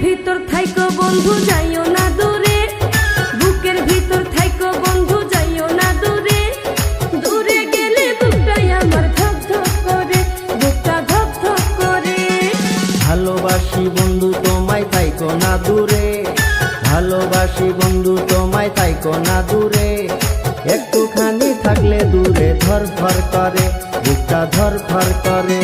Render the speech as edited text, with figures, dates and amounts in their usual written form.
ভিতর থাইকো বন্ধু যাইও না দূরে, বুকের ভিতর থাইকো বন্ধু যাইও না দূরে। দূরে গেলে বুকটাই আমার ধক ধক করে, বুকটা ধক ধক করে। ভালোবাসি বন্ধু তোমায় থাইকো না দূরে, ভালোবাসি বন্ধু তোমায় থাইকো না দূরে। একটুখানি থাকলে দূরে ধর ধর করে, বুকটা ধর ধর করে।